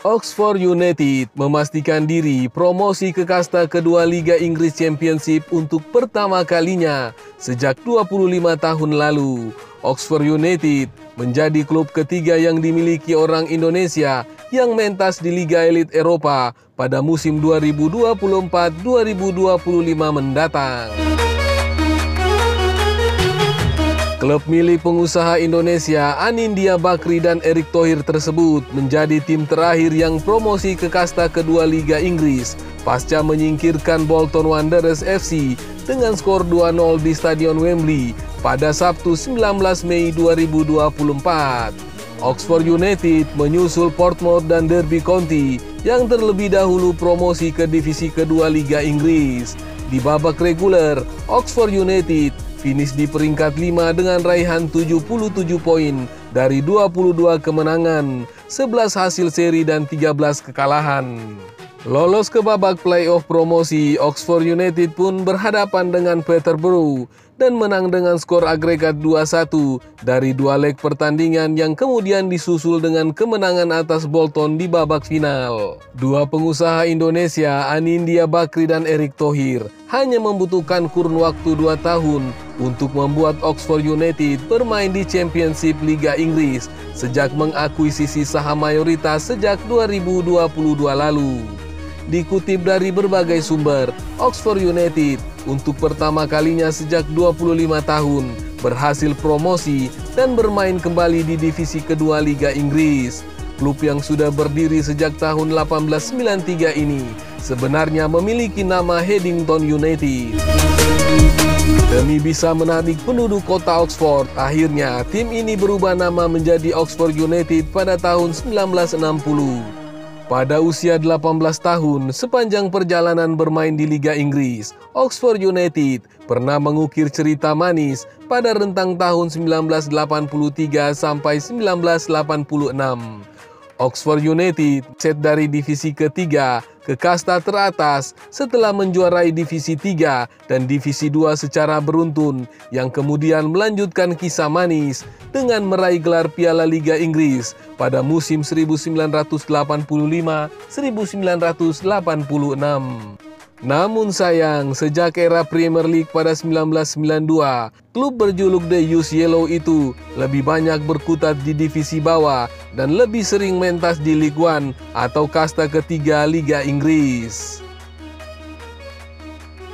Oxford United memastikan diri promosi ke kasta kedua Liga Inggris Championship untuk pertama kalinya sejak 25 tahun lalu. Oxford United menjadi klub ketiga yang dimiliki orang Indonesia yang mentas di Liga Elit Eropa pada musim 2024-2025 mendatang. Klub milik pengusaha Indonesia Anindya Bakri dan Erick Thohir tersebut menjadi tim terakhir yang promosi ke kasta kedua Liga Inggris pasca menyingkirkan Bolton Wanderers FC dengan skor 2-0 di Stadion Wembley pada Sabtu 19 Mei 2024. Oxford United menyusul Portsmouth dan Derby County yang terlebih dahulu promosi ke divisi kedua Liga Inggris. Di babak reguler, Oxford United finish di peringkat 5 dengan raihan 77 poin dari 22 kemenangan, 11 hasil seri dan 13 kekalahan. Lolos ke babak playoff promosi, Oxford United pun berhadapan dengan Peterborough dan menang dengan skor agregat 2-1 dari 2 leg pertandingan yang kemudian disusul dengan kemenangan atas Bolton di babak final. Dua pengusaha Indonesia, Anindya Bakri dan Erick Thohir, hanya membutuhkan kurun waktu 2 tahun untuk membuat Oxford United bermain di Championship Liga Inggris sejak mengakuisisi saham mayoritas sejak 2022 lalu. Dikutip dari berbagai sumber, Oxford United untuk pertama kalinya sejak 25 tahun berhasil promosi dan bermain kembali di divisi kedua Liga Inggris. Klub yang sudah berdiri sejak tahun 1893 ini sebenarnya memiliki nama Headington United. Demi bisa menarik penduduk kota Oxford, akhirnya tim ini berubah nama menjadi Oxford United pada tahun 1960. Pada usia 18 tahun, sepanjang perjalanan bermain di Liga Inggris, Oxford United pernah mengukir cerita manis pada rentang tahun 1983 sampai 1986. Oxford United set dari divisi ketiga ke kasta teratas setelah menjuarai divisi 3 dan divisi 2 secara beruntun yang kemudian melanjutkan kisah manis dengan meraih gelar Piala Liga Inggris pada musim 1985-1986. Namun sayang, sejak era Premier League pada 1992, klub berjuluk The Youth Yellow itu lebih banyak berkutat di divisi bawah dan lebih sering mentas di League One atau kasta ketiga Liga Inggris.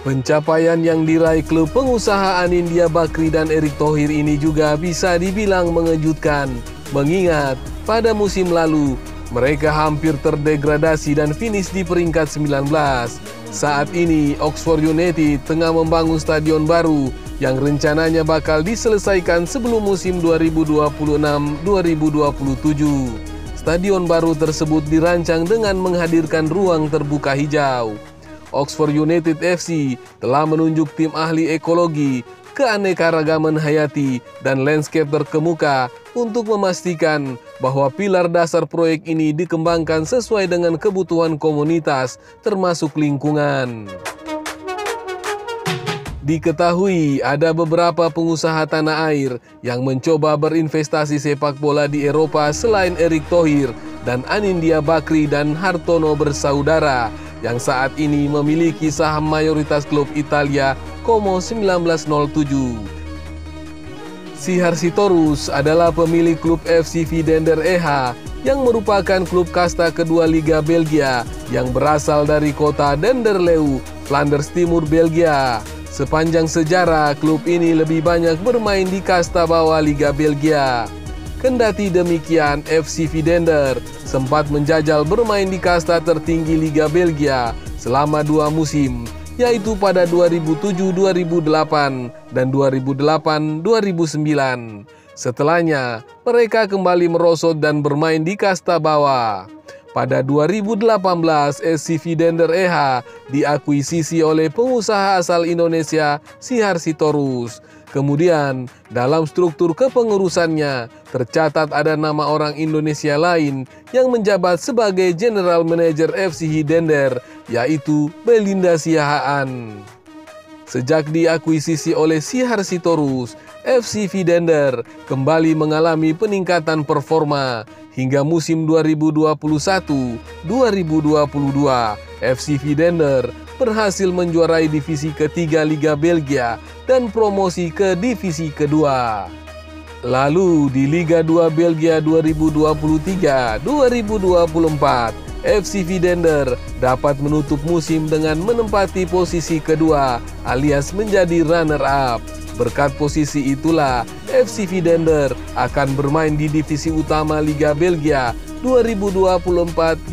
Pencapaian yang diraih klub pengusaha Anindya Bakri dan Erick Thohir ini juga bisa dibilang mengejutkan, mengingat pada musim lalu mereka hampir terdegradasi dan finish di peringkat 19. Saat ini Oxford United tengah membangun stadion baru yang rencananya bakal diselesaikan sebelum musim 2026-2027. Stadion baru tersebut dirancang dengan menghadirkan ruang terbuka hijau. Oxford United FC telah menunjuk tim ahli ekologi, keanekaragaman hayati, dan landscape terkemuka untuk memastikan bahwa pilar dasar proyek ini dikembangkan sesuai dengan kebutuhan komunitas, termasuk lingkungan. Diketahui ada beberapa pengusaha tanah air yang mencoba berinvestasi sepak bola di Eropa selain Erick Thohir dan Anindya Bakri dan Hartono bersaudara yang saat ini memiliki saham mayoritas klub Italia Como 1907. Siharsitorus adalah pemilik klub FC Vidender EH yang merupakan klub kasta kedua Liga Belgia yang berasal dari kota Denderleeuw, Flanders Timur, Belgia. Sepanjang sejarah, klub ini lebih banyak bermain di kasta bawah Liga Belgia. Kendati demikian, FC Vidender sempat menjajal bermain di kasta tertinggi Liga Belgia selama 2 musim, yaitu pada 2007-2008 dan 2008-2009. Setelahnya, mereka kembali merosot dan bermain di kasta bawah. Pada 2018, SC Vidender EH diakuisisi oleh pengusaha asal Indonesia Siharsitorus. Kemudian, dalam struktur kepengurusannya, tercatat ada nama orang Indonesia lain yang menjabat sebagai General Manager FC Vidender, yaitu Belinda Siahaan. Sejak diakuisisi oleh Siharsitorus, FC Vidender kembali mengalami peningkatan performa. Hingga musim 2021-2022, FC Vidender berhasil menjuarai divisi ketiga Liga Belgia dan promosi ke divisi kedua. Lalu di Liga 2 Belgia 2023-2024, FC Vidender dapat menutup musim dengan menempati posisi kedua alias menjadi runner-up. Berkat posisi itulah, FC Vidender akan bermain di divisi utama Liga Belgia 2024-2025.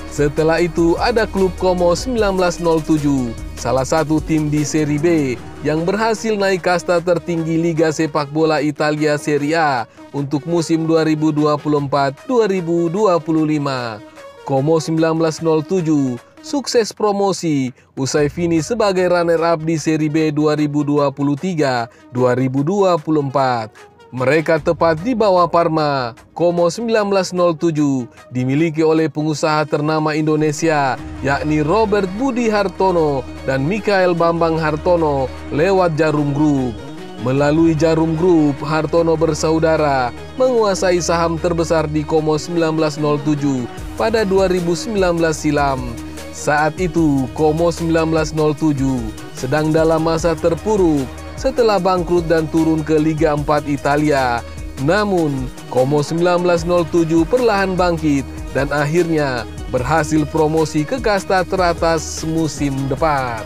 Setelah itu ada klub Como 1907, salah satu tim di Serie B yang berhasil naik kasta tertinggi Liga Sepak Bola Italia Serie A untuk musim 2024-2025. Como 1907 sukses promosi usai finish sebagai runner-up di Serie B 2023-2024. Mereka tepat di bawah Parma. Como 1907 dimiliki oleh pengusaha ternama Indonesia, yakni Robert Budi Hartono dan Mikael Bambang Hartono lewat Jarum Group. Melalui Jarum Group, Hartono bersaudara menguasai saham terbesar di Como 1907 pada 2019 silam. Saat itu, Como 1907 sedang dalam masa terpuruk setelah bangkrut dan turun ke Liga 4 Italia. Namun, Como 1907 perlahan bangkit dan akhirnya berhasil promosi ke kasta teratas musim depan.